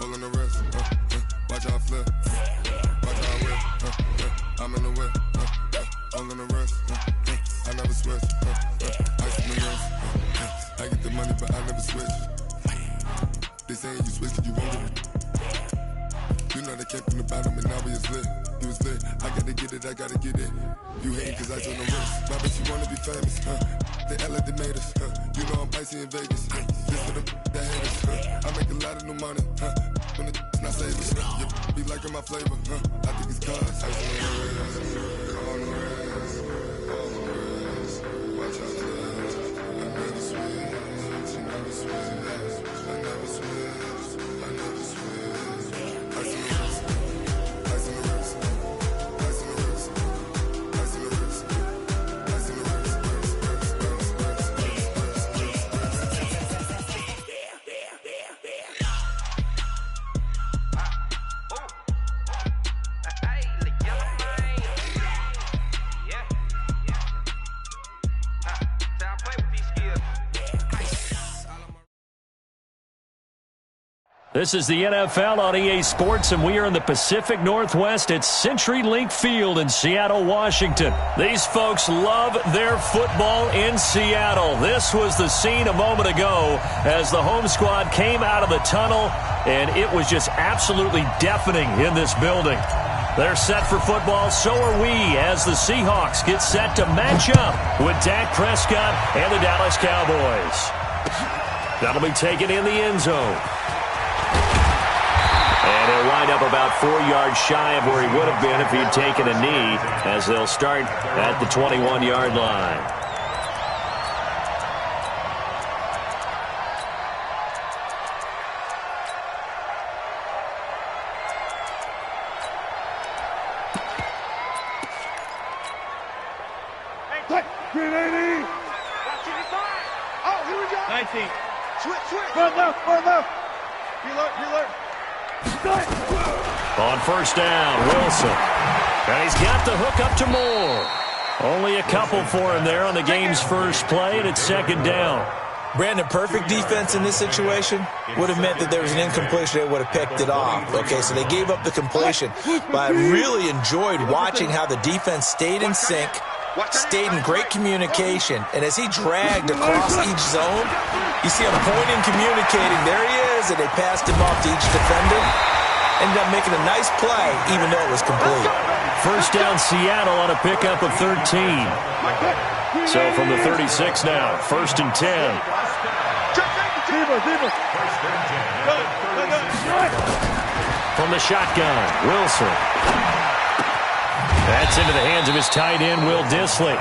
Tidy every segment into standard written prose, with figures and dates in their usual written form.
All on the wrist, watch how I flip, watch how I whip, I'm in the whip, all on the wrist, I never switch, ice in the wrist, I get the money but I never switch. They saying you switch cause you won't get it. You know they came from the bottom and now we is lit. You was lit, I gotta get it, I gotta get it. You hating cause I told the wrist. My bitch, you wanna be famous, They act like they made us, You know I'm icy in Vegas, This for the that haters, I make a lot of new money, When it's not savings, You be liking my flavor, I think it's cause ice on the wrist, on the wrist, on the wrist. Watch out for this. I never switch, I never switch, I never switch, I never switch. Ice on the wrist, ice on the wrist, ice on the wrist, ice on the wrist, ice on the wrist, This is the NFL on EA Sports, and we are in the Pacific Northwest at CenturyLink Field in Seattle, Washington. These folks love their football in Seattle. This was the scene a moment ago as the home squad came out of the tunnel, and it was just absolutely deafening in this building. They're set for football, so are we, as the Seahawks get set to match up with Dak Prescott and the Dallas Cowboys. That'll be taken in the end zone. And he'll wind up about 4 yards shy of where he would have been if he'd taken a knee, as they'll start at the 21-yard line. Oh, here we go. 19. Switch. Front left. Preload. On first down, Wilson. And he's got the hook up to Moore. Only a couple for him there on the game's first play, and it's second down. Brandon, perfect defense in this situation would have meant that there was an incompletion. They would have picked it off. Okay, so they gave up the completion. But I really enjoyed watching how the defense stayed in sync, stayed in great communication, and as he dragged across each zone, you see him pointing, communicating. There he is, and they passed him off to each defender. Ended up making a nice play, even though it was complete. First down, Seattle on a pickup of 13. So from the 36 now, first and 10. From the shotgun, Wilson. That's into the hands of his tight end, Will Dissly.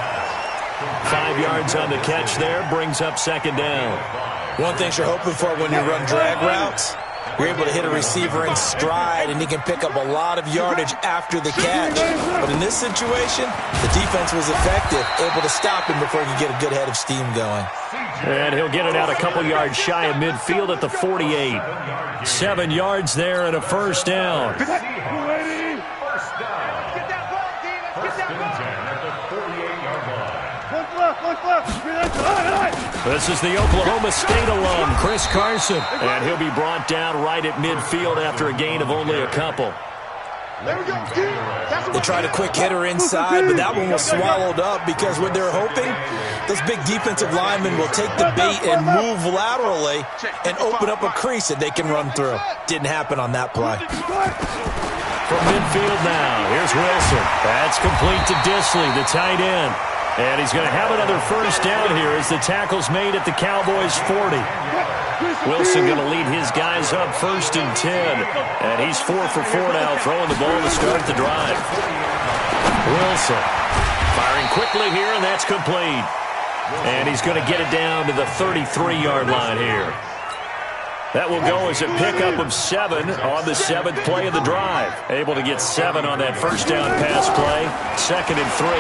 5 yards on the catch there, brings up second down. One thing you're hoping for when you run drag routes, you're able to hit a receiver in stride, and he can pick up a lot of yardage after the catch. But in this situation, the defense was effective, able to stop him before he could get a good head of steam going. And he'll get it out a couple yards shy of midfield at the 48. 7 yards there and a first down. This is the Oklahoma State alum, Chris Carson. And he'll be brought down right at midfield after a gain of only a couple. They tried a quick hitter inside, but that one was swallowed up because what they're hoping, those big defensive linemen will take the bait and move laterally and open up a crease that they can run through. Didn't happen on that play. From midfield now, here's Wilson. That's complete to Dissly, the tight end. And he's going to have another first down here as the tackle's made at the Cowboys' 40. Wilson going to lead his guys up first and 10. And he's 4 for 4 now, throwing the ball to start the drive. Wilson firing quickly here, and that's complete. And he's going to get it down to the 33-yard line here. That will go as a pickup of 7 on the 7th play of the drive. Able to get 7 on that first down pass play. Second and 3.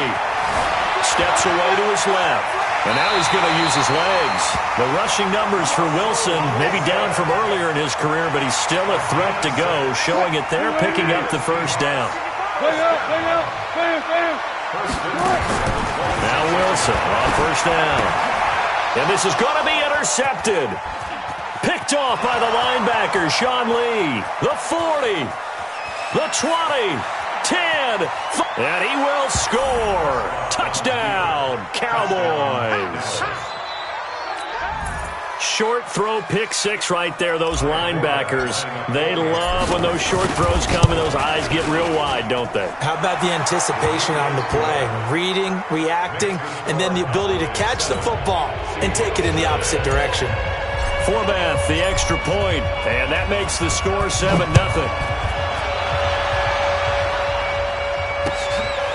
Steps away to his left. And now he's going to use his legs. The rushing numbers for Wilson, maybe down from earlier in his career, but he's still a threat to go, showing it there, picking up the first down. Now Wilson on first down. And this is going to be intercepted. Picked off by the linebacker, Sean Lee. The 40. The 20. 10. And he will score. Touchdown, Cowboys. Short throw, pick six right there. Those linebackers, they love when those short throws come and those eyes get real wide, don't they? How about the anticipation on the play? Reading, reacting, and then the ability to catch the football and take it in the opposite direction. Forbath, the extra point, and that makes the score 7-0.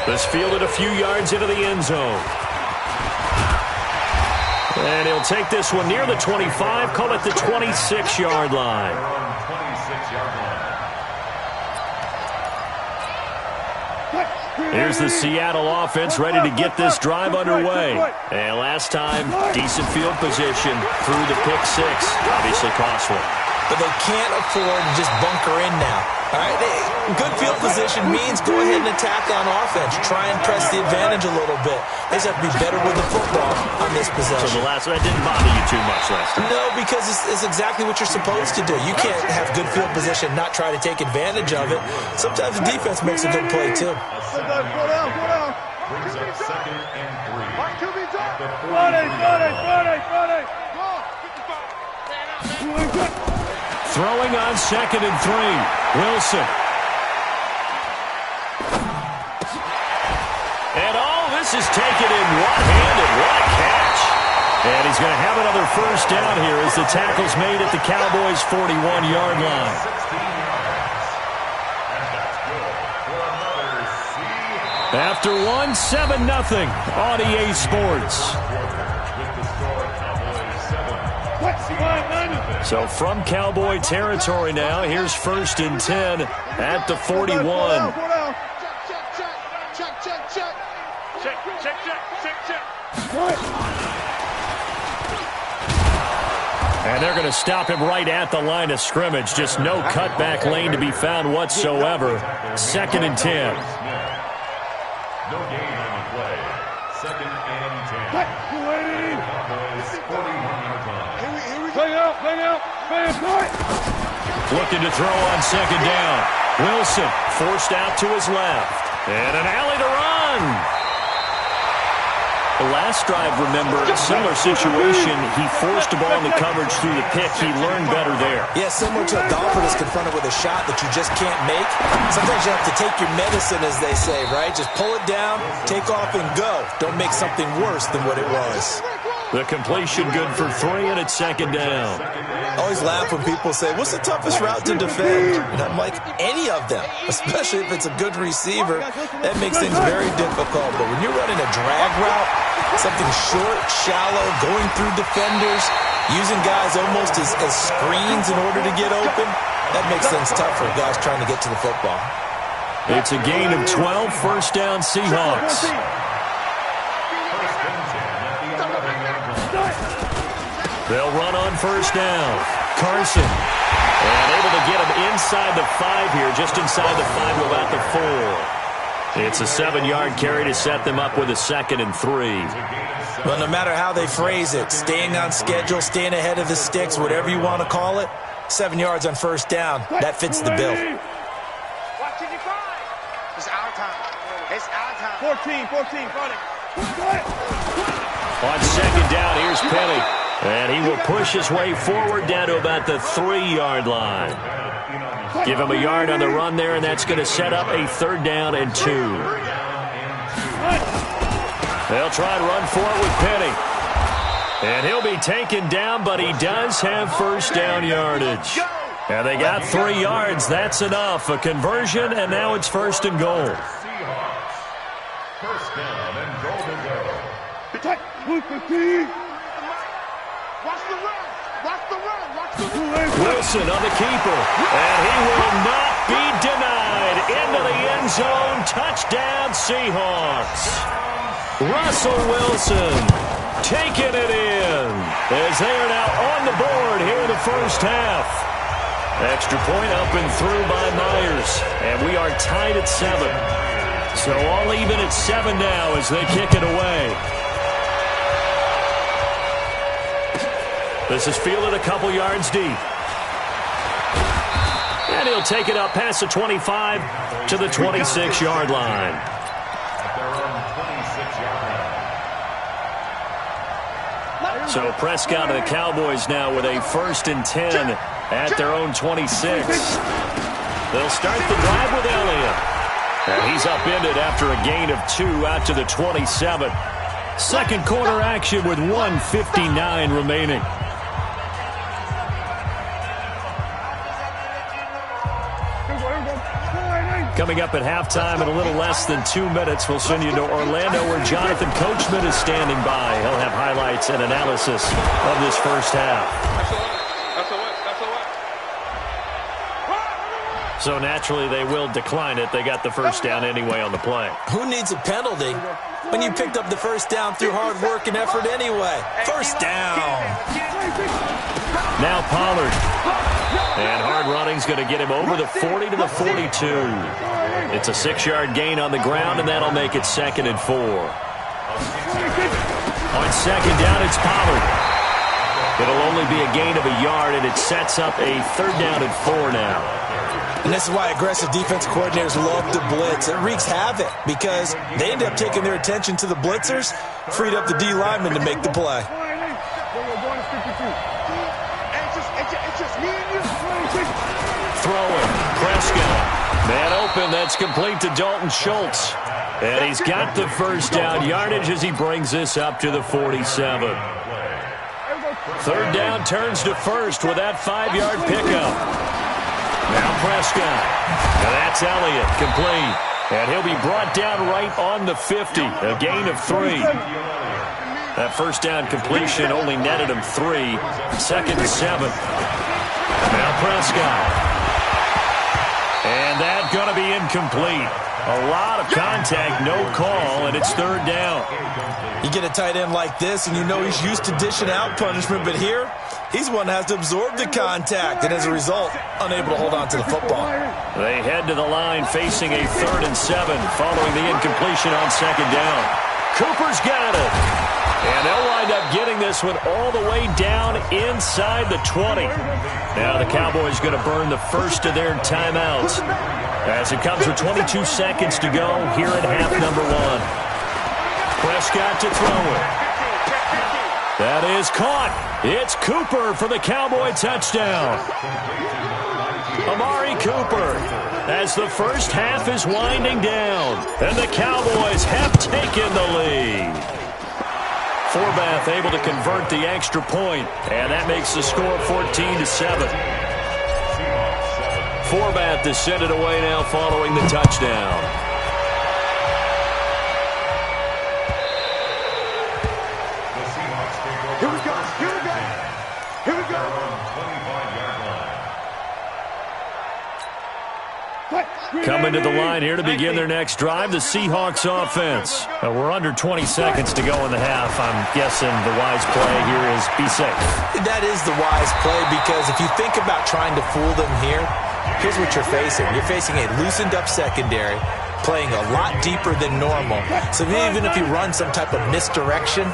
This fielded a few yards into the end zone. And he'll take this one near the 25, call it the 26-yard line. Here's the Seattle offense ready to get this drive underway. And last time, decent field position through the pick six. Obviously costly. But they can't afford to just bunker in now. All right, good field position means go ahead and attack on offense. Try and press the advantage a little bit. They just have to be better with the football on this possession. So the last one didn't bother you too much last time? No, because it's exactly what you're supposed to do. You can't have good field position and not try to take advantage of it. Sometimes the defense makes a good play, too. Go down. Brings up 2nd and 3. Watch QB drop. Throwing on 2nd and 3. Wilson. And this is taken in one-handed. What a catch. And he's going to have another first down here as the tackle's made at the Cowboys' 41-yard line. After one, 7-0 on EA Sports. So from Cowboy territory now, here's 1st and 10 at the 41. And they're going to stop him right at the line of scrimmage. Just no cutback lane to be found whatsoever. 2nd and 10. No gain on the play. 2nd and 10. Looking to throw on 2nd down. Wilson forced out to his left. And an alley to run. The last drive, remember, similar situation. He forced the ball in the coverage through the pick. He learned better there. Yeah, similar to a golfer that's confronted with a shot that you just can't make. Sometimes you have to take your medicine, as they say, right? Just pull it down, take off, and go. Don't make something worse than what it was. The completion good for 3, and it's 2nd down. I always laugh when people say, what's the toughest route to defend? And I'm like, any of them, especially if it's a good receiver. That makes things very difficult. But when you're running a drag route, something short, shallow, going through defenders, using guys almost as screens in order to get open, that makes things tough for guys trying to get to the football. It's a gain of 12, 1st down Seahawks. They'll run on 1st down. Carson. And able to get him inside the 5 here, just inside the 5 to about the 4. It's a 7-yard carry to set them up with a 2nd and 3. Well, no matter how they phrase it, staying on schedule, staying ahead of the sticks, whatever you want to call it, 7 yards on 1st down, that fits the bill. It's our time. It's our time. 14, run it. On 2nd down, here's Penny. And he will push his way forward down to about the 3-yard line. Give him a yard on the run there, and that's going to set up a 3rd down and 2. They'll try and run for it with Penny. And he'll be taken down, but he does have 1st down yardage. And they got 3 yards. That's enough. A conversion, and now it's 1st and goal. 1st down and goal to go. Watch the run. Wilson on the keeper. And he will not be denied. Into the end zone. Touchdown, Seahawks. Russell Wilson taking it in as they are now on the board here in the 1st half. Extra point up and through by Myers. And we are tied at 7. So all even at 7 now as they kick it away. This is fielded a couple yards deep. And he'll take it up past the 25 to the 26-yard line. So Prescott and the Cowboys now with a 1st and 10 at their own 26. They'll start the drive with Elliott. And he's upended after a gain of 2 out to the 27. Second quarter action with 1:59 remaining. Coming up at halftime in a little less than 2 minutes, we'll send you to Orlando where Jonathan Coachman is standing by. He'll have highlights and analysis of this first half. So naturally they will decline it. They got the first down anyway on the play. Who needs a penalty when you picked up the first down through hard work and effort anyway? First down. Now Pollard. And hard running's going to get him over the 40 to the 42. It's a 6-yard gain on the ground, and that'll make it 2nd and 4. On second down, it's Pollard. It'll only be a gain of a yard, and it sets up a 3rd down and 4 now. And this is why aggressive defense coordinators love to blitz. It wreaks havoc because they end up taking their attention to the blitzers, freed up the D lineman to make the play. Throwing, Prescott. Man open, that's complete to Dalton Schultz. And he's got the first down yardage as he brings this up to the 47. 3rd down turns to 1st with that 5-yard pickup. Now Prescott. Now that's Elliott, complete. And he'll be brought down right on the 50, a gain of 3. That first down completion only netted him 3. 2nd and 7. Now Prescott. And that's going to be incomplete. A lot of contact, no call, and it's 3rd down. You get a tight end like this, and you know he's used to dishing out punishment, but here, he's one that has to absorb the contact, and as a result, unable to hold on to the football. They head to the line facing a 3rd and 7 following the incompletion on 2nd down. Cooper's got it. And they'll wind up getting this one all the way down inside the 20. Now the Cowboys going to burn the first of their timeouts as it comes with 22 seconds to go here at half number 1. Prescott to throw it. That is caught. It's Cooper for the Cowboy touchdown. Amari Cooper as the first half is winding down. And the Cowboys have taken the lead. Forbath able to convert the extra point, and that makes the score 14-7. Forbath to send it away now following the touchdown. Here we go. Here we go. Here we go. Coming to the line here to begin their next drive, the Seahawks offense. We're under 20 seconds to go in the half. I'm guessing the wise play here is be safe. That is the wise play because if you think about trying to fool them here, here's what you're facing. You're facing a loosened up secondary, playing a lot deeper than normal. So even if you run some type of misdirection,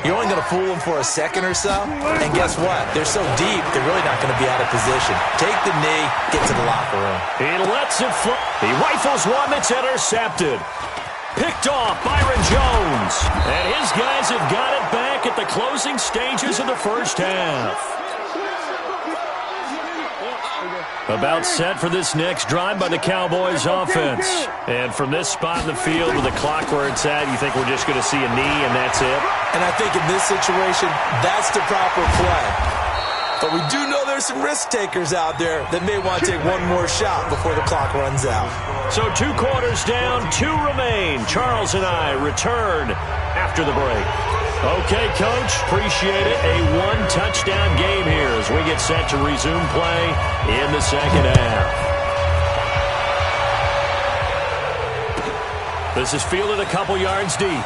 you're only going to fool them for a second or so. And guess what? They're so deep, they're really not going to be out of position. Take the knee, get to the locker room. He lets it fly. He rifles one that's intercepted. Picked off Byron Jones. And his guys have got it back at the closing stages of the first half. About set for this next drive by the Cowboys offense. And from this spot in the field with the clock where it's at, you think we're just going to see a knee and that's it? And I think in this situation, that's the proper play. But we do know there's some risk takers out there that may want to take one more shot before the clock runs out. So 2 quarters down, 2 remain. Charles and I return after the break. Okay, Coach, appreciate it. A 1-touchdown game here as we get set to resume play in the second half. This is fielded a couple yards deep.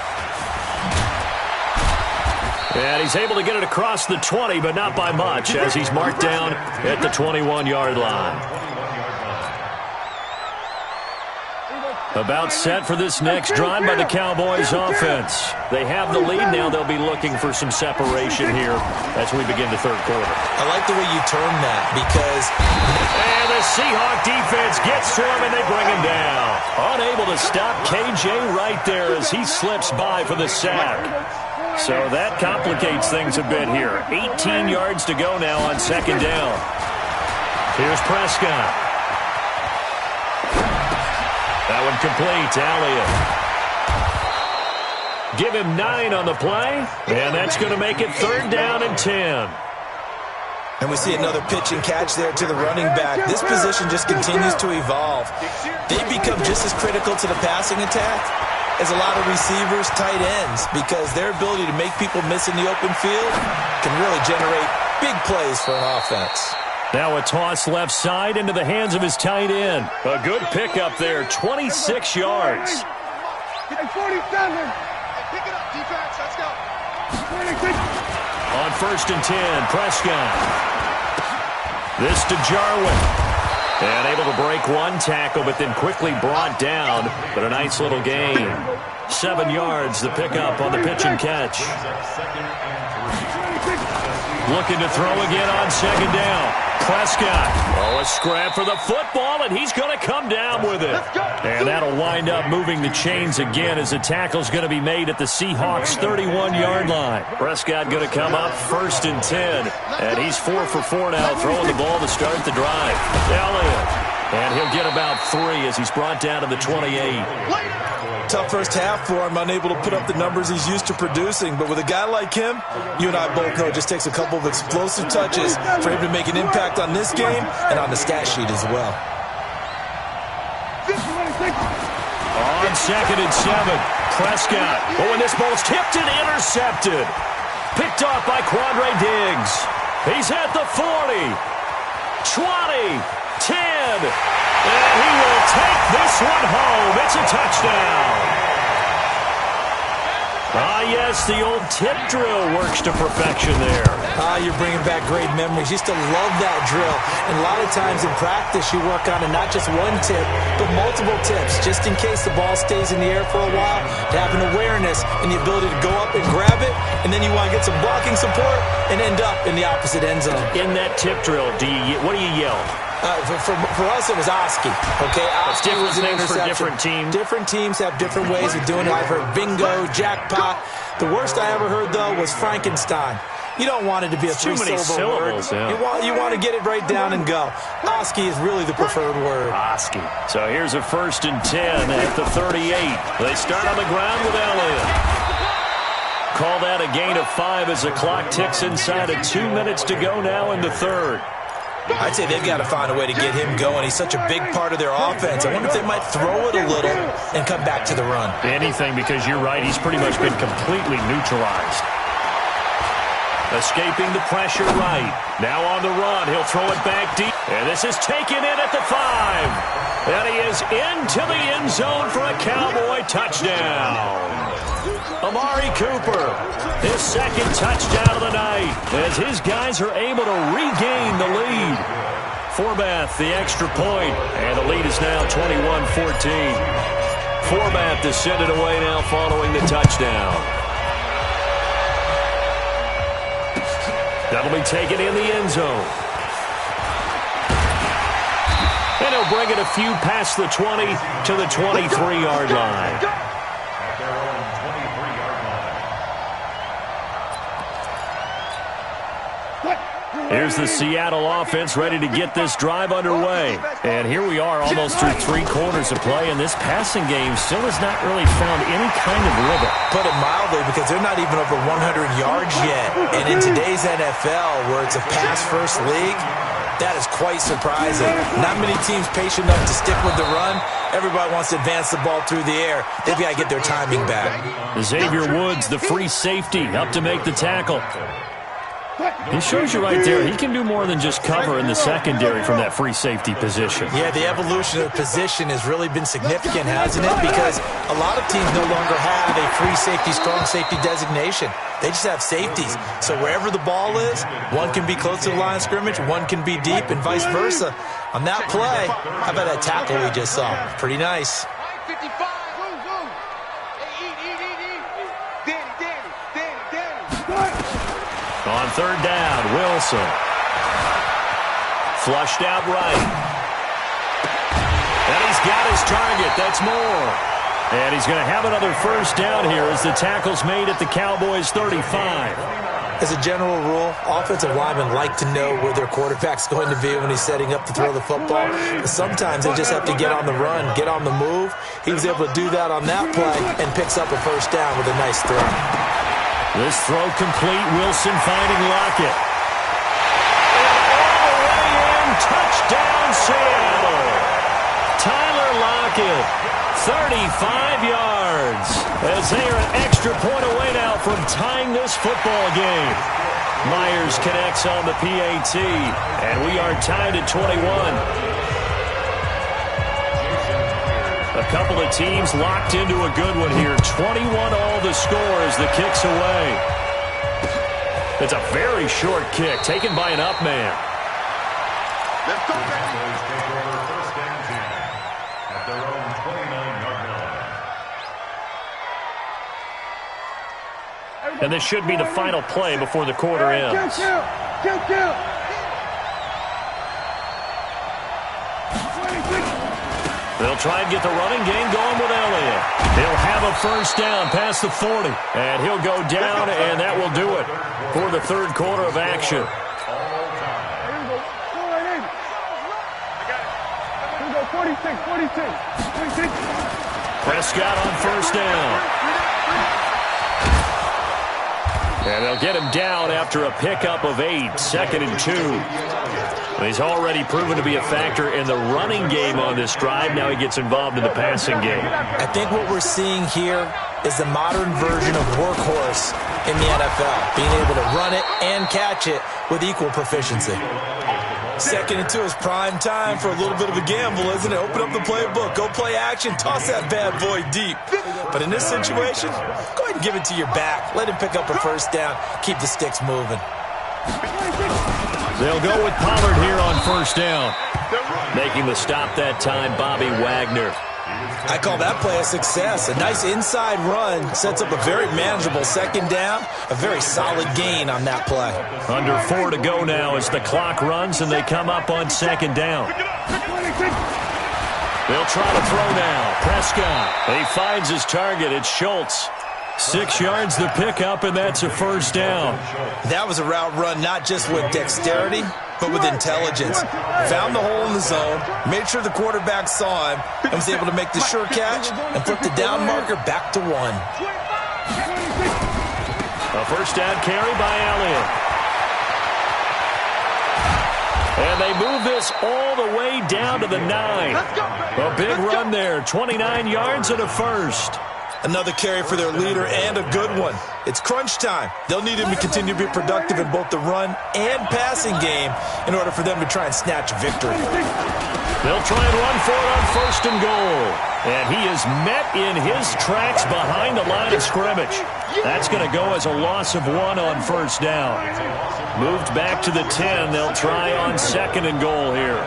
And he's able to get it across the 20, but not by much, as he's marked down at the 21-yard line. About set for this next drive by the Cowboys offense. They have the lead now. They'll be looking for some separation here as we begin the third quarter. I like the way you term that because... And the Seahawk defense gets to him and they bring him down. Unable to stop KJ right there as he slips by for the sack. So that complicates things a bit here. 18 yards to go now on second down. Here's Prescott. That one complete to Elliott. Give him 9 on the play, and that's going to make it third down and 10. And we see another pitch and catch there to the running back. This position just continues to evolve. They become just as critical to the passing attack as a lot of receivers, tight ends, because their ability to make people miss in the open field can really generate big plays for an offense. Now a toss left side into the hands of his tight end. A good pickup there, 26 yards. 47. Pick it up, defense. Let's go. 26. On first and 10, Prescott. This to Jarwin. And able to break one tackle, but then quickly brought down. But a nice little gain. 7 yards, the pickup on the pitch and catch. Looking to throw again on second down. Prescott. Oh, a scrap for the football, and he's going to come down with it. And that'll wind up moving the chains again as the tackle's going to be made at the Seahawks' 31-yard line. Prescott going to come up first and 10. And he's 4 for 4 now, throwing the ball to start the drive. Elliott. And he'll get about 3 as he's brought down to the 28. Tough first half for him, unable to put up the numbers he's used to producing. But with a guy like him, you and I both know it just takes a couple of explosive touches for him to make an impact on this game and on the stat sheet as well. On second and 7, Prescott. Oh, and this ball's tipped and intercepted. Picked off by Quandre Diggs. He's at the 40, 20, 10. And he will take this one home. It's a touchdown. Ah, yes, the old tip drill works to perfection there. You're bringing back great memories. Used to love that drill. And a lot of times in practice, you work on it, not just one tip, but multiple tips, just in case the ball stays in the air for a while, to have an awareness and the ability to go up and grab it, and then you want to get some blocking support and end up in the opposite end zone. In that tip drill, what do you yell? For us, it was Oski. Okay, Oski different was an things for interception. different teams. Different teams have different ways of doing it. I've heard bingo, jackpot. The worst I ever heard, though, was Frankenstein. You don't want it to be a three-syllable word. Yeah. You want to get it right down and go. Oski is really the preferred word. Oski. So here's a first and 10 at the 38. They start on the ground with Elliott. Call that a gain of 5 as the clock ticks inside of 2 minutes to go now in the third. I'd say they've got to find a way to get him going. He's such a big part of their offense. I wonder if they might throw it a little and come back to the run. Anything, because you're right, he's pretty much been completely neutralized. Escaping the pressure right. Now on the run, he'll throw it back deep. And this is taken in at the 5. And he is into the end zone for a Cowboy touchdown. Amari Cooper, his second touchdown of the night, as his guys are able to regain the lead. Forbath, the extra point, and the lead is now 21-14. Forbath to send it away now following the touchdown. That'll be taken in the end zone. And he'll bring it a few past the 20 to the 23-yard line. Here's the Seattle offense ready to get this drive underway. And here we are almost through 3 quarters of play, and this passing game still has not really found any kind of rhythm. Put it mildly, because they're not even over 100 yards yet. And in today's NFL, where it's a pass-first league, that is quite surprising. Not many teams patient enough to stick with the run. Everybody wants to advance the ball through the air. They've got to get their timing back. Xavier Woods, the free safety, up to make the tackle. He shows you right there, he can do more than just cover in the secondary from that free safety position. Yeah, the evolution of the position has really been significant, hasn't it? Because a lot of teams no longer have a free safety, strong safety designation. They just have safeties. So wherever the ball is, one can be close to the line of scrimmage, one can be deep, and vice versa. On that play, how about that tackle we just saw? Pretty nice. On third down, Wilson. Flushed out right. And he's got his target. That's Moore. And he's going to have another first down here as the tackle's made at the Cowboys' 35. As a general rule, offensive linemen like to know where their quarterback's going to be when he's setting up to throw the football. But sometimes they just have to get on the run, get on the move. He was able to do that on that play and picks up a first down with a nice throw. This throw complete. Wilson finding Lockett. And all the way in. Touchdown, Seattle. Tyler Lockett, 35 yards. As they are an extra point away now from tying this football game. Myers connects on the PAT, and we are tied at 21. A couple of teams locked into a good one here. 21 all the score as the kick's away. It's a very short kick taken by an up man. Let's go, Cowboys take over first and 10 at their own 29-yard line. And this should be the final play before the quarter ends. They'll try and get the running game going with Elliott. He'll have a first down past the 40. And he'll go down, and that will do it for the third quarter of action. Prescott on first down. And they'll get him down after a pickup of 8, 2nd and 2. He's already proven to be a factor in the running game on this drive. Now he gets involved in the passing game. I think what we're seeing here is the modern version of workhorse in the NFL, being able to run it and catch it with equal proficiency. 2nd and 2 is prime time for a little bit of a gamble, isn't it? Open up the playbook, go play action, toss that bad boy deep. But in this situation, go ahead and give it to your back. Let him pick up a first down, keep the sticks moving. They'll go with Pollard here on first down. Making the stop that time, Bobby Wagner. I call that play a success. A nice inside run sets up a very manageable 2nd down. A very solid gain on that play. Under 4 to go now as the clock runs and they come up on 2nd down. They'll try to throw now. Prescott. He finds his target. It's Schultz. 6 yards the pickup, and that's a first down. That was a route run not just with dexterity, but with intelligence. Found the hole in the zone, made sure the quarterback saw him, and was able to make the sure catch and flip the down marker back to 1. A first down carry by Elliott. And they move this all the way down to the 9. A big run there, 29 yards and a first. Another carry for their leader and a good one. It's crunch time. They'll need him to continue to be productive in both the run and passing game in order for them to try and snatch a victory. They'll try and run for it on 1st and goal. And he is met in his tracks behind the line of scrimmage. That's going to go as a loss of 1 on first down. Moved back to the 10. They'll try on 2nd and goal here.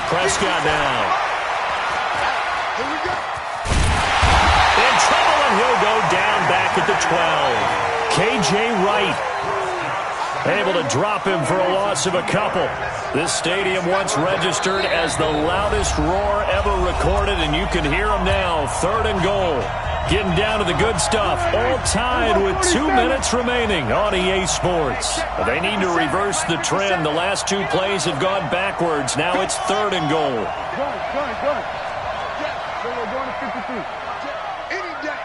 Prescott now. Here we go. In trouble, and he'll go down back at the 12. K.J. Wright able to drop him for a loss of a couple. This stadium once registered as the loudest roar ever recorded, and you can hear him now. 3rd and goal. Getting down to the good stuff. All tied with 2 minutes remaining on EA Sports. They need to reverse the trend. The last 2 plays have gone backwards. Now it's 3rd and goal. Go. We're going to 53. Any day.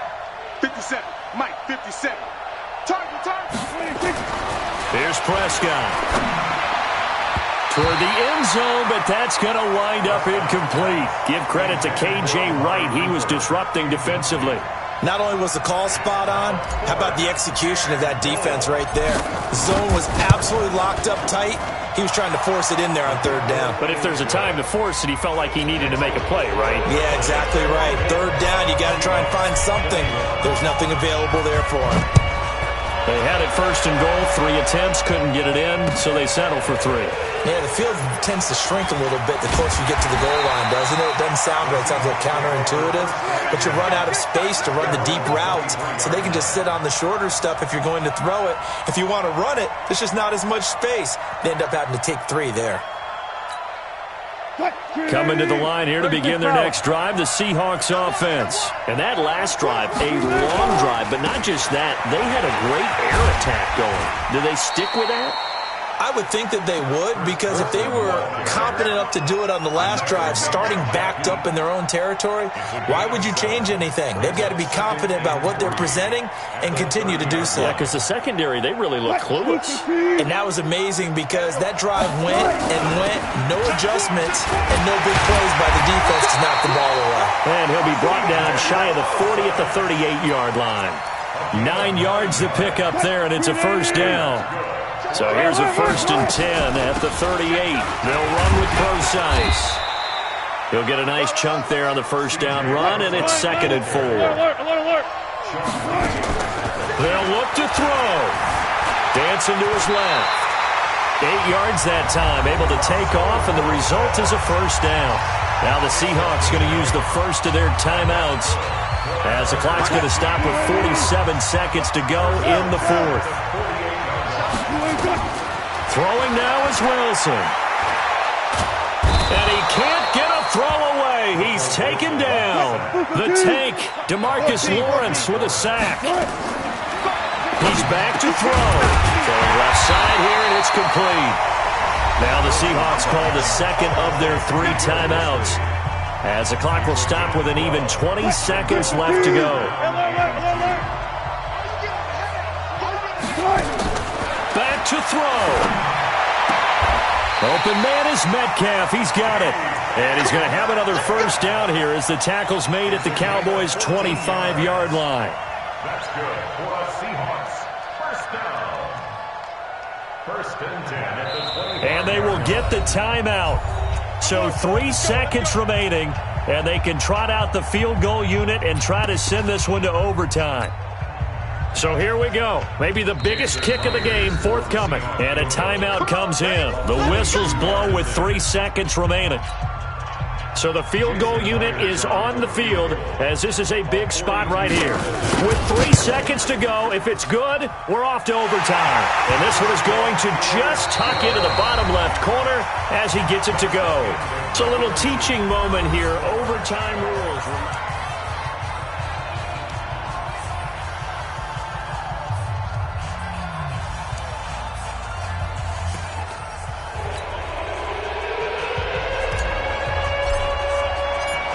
57. Mike, 57. Target. Here's Prescott. Toward the end zone, but that's going to wind up incomplete. Give credit to K.J. Wright. He was disrupting defensively. Not only was the call spot on, how about the execution of that defense right there? The zone was absolutely locked up tight. He was trying to force it in there on 3rd down. But if there's a time to force it, he felt like he needed to make a play, right? Yeah, exactly right. 3rd down, you got to try and find something. There's nothing available there for him. They had it first and goal, 3 attempts, couldn't get it in, so they settle for 3. Yeah, the field tends to shrink a little bit the closer you get to the goal line, doesn't it? It doesn't sound right. It sounds like counterintuitive. But you run out of space to run the deep routes, so they can just sit on the shorter stuff if you're going to throw it. If you want to run it, there's just not as much space. They end up having to take 3 there. Coming to the line here to begin their next drive, the Seahawks offense. And that last drive, a long drive, but not just that. They had a great air attack going. Do they stick with that? I would think that they would, because if they were competent enough to do it on the last drive, starting backed up in their own territory, why would you change anything? They've got to be confident about what they're presenting and continue to do so. Yeah, because the secondary, they really look clueless. And that was amazing because that drive went and went, no adjustments, and no big plays by the defense to knock the ball away. And he'll be brought down shy of the 40 at the 38-yard line. 9 yards to pick up there, and it's a first down. So here's a 1st and 10 at the 38. They'll run with Procise. He'll get a nice chunk there on the first down run, and it's 2nd and 4. They'll look to throw. Dancing to his left. 8 yards that time, able to take off, and the result is a first down. Now the Seahawks going to use the first of their timeouts as the clock's going to stop with 47 seconds to go in the 4th. Throwing now is Wilson. And he can't get a throw away. He's taken down. The tank, DeMarcus Lawrence with a sack. He's back to throw. Going left side here, and it's complete. Now the Seahawks call the second of their 3 timeouts, as the clock will stop with an even 20 seconds left to go. Back to throw. Open man is Metcalf. He's got it. And he's going to have another first down here as the tackle's made at the Cowboys' 25-yard line. That's good for the Seahawks. First down. 1st and 10 at the 20. And they will get the timeout. So 3 seconds remaining, and they can trot out the field goal unit and try to send this one to overtime. So here we go. Maybe the biggest kick of the game forthcoming. And a timeout comes in. The whistles blow with 3 seconds remaining. So the field goal unit is on the field, as this is a big spot right here. With 3 seconds to go, if it's good, we're off to overtime. And this one is going to just tuck into the bottom left corner as he gets it to go. It's a little teaching moment here. Overtime rules.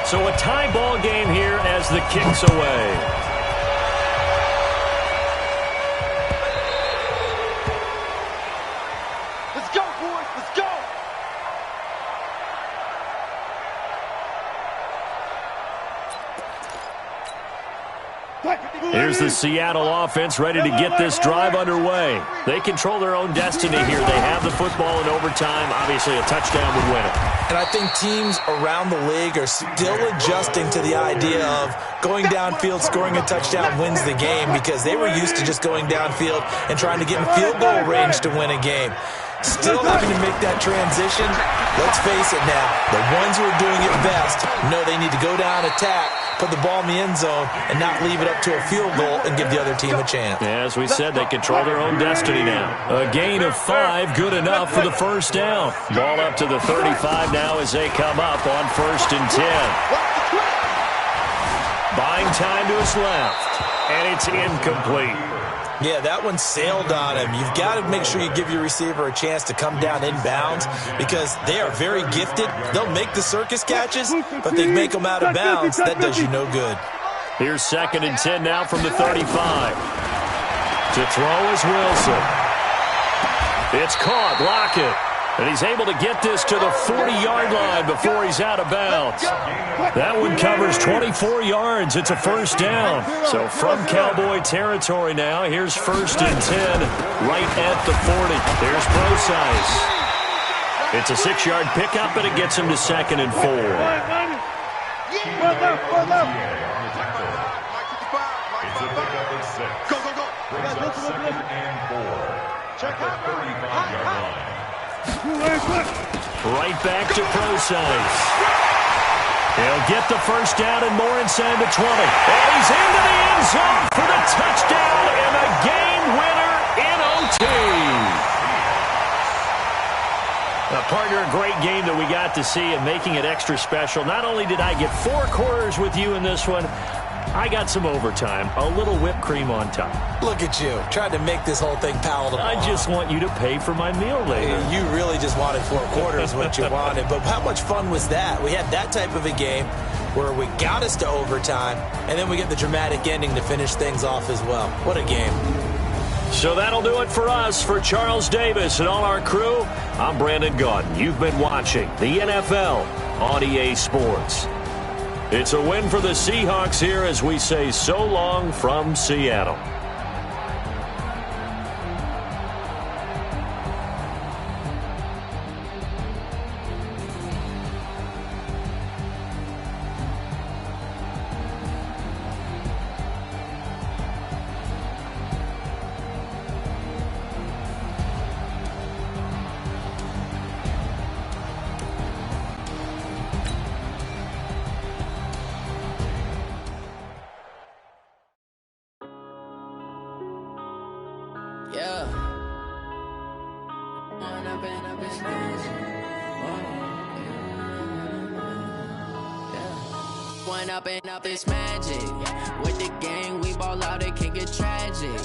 So a tie ball game here as the kick's away. Let's go, boys. Let's go. Here's the Seattle offense ready to get this drive underway. They control their own destiny here. They have the football in overtime. Obviously, a touchdown would win it. And I think teams around the league are still adjusting to the idea of going downfield, scoring a touchdown wins the game, because they were used to just going downfield and trying to get in field goal range to win a game. Still having to make that transition. Let's face it now, the ones who are doing it best know they need to go down, attack, put the ball in the end zone, and not leave it up to a field goal and give the other team a chance. As we said, they control their own destiny now. A gain of 5, good enough for the first down. Ball up to the 35 now as they come up on 1st and 10. Buying time to his left, and it's incomplete. Yeah, that one sailed on him. You've got to make sure you give your receiver a chance to come down inbounds, because they are very gifted. They'll make the circus catches, but they make them out of bounds. That does you no good. Here's 2nd and 10 now from the 35. To throw is Wilson. It's caught. Lockett. And he's able to get this to the 40-yard line before he's out of bounds. That one covers 24 yards. It's a first down. So from Cowboy territory now, here's 1st and 10 right at the 40. There's Procise. It's a 6-yard pickup, and it gets him to 2nd and 4. It's a pickup of 6. Go, go, go. at the 35-yard line. Right back to Procise. He'll get the first down and more inside the 20. And he's into the end zone for the touchdown and a game winner in OT. Partner, a great game that we got to see and making it extra special. Not only did I get 4 quarters with you in this one, I got some overtime, a little whipped cream on top. Look at you, trying to make this whole thing palatable. I just want you to pay for my meal later. You really just wanted 4 quarters, what you wanted. But how much fun was that? We had that type of a game where we got us to overtime, and then we get the dramatic ending to finish things off as well. What a game. So that'll do it for us. For Charles Davis and all our crew, I'm Brandon Gaudin. You've been watching the NFL on EA Sports. It's a win for the Seahawks here as we say so long from Seattle. Yeah. One up and up is magic. With the gang, we ball out, it can get tragic.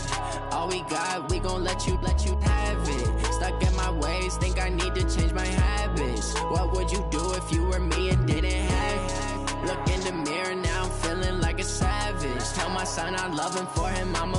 All we got, we gon' let you have it. Stuck in my ways, think I need to change my habits. What would you do if you were me and didn't have it? Look in the mirror, now I'm feeling like a savage. Tell my son I love him, for him I'm a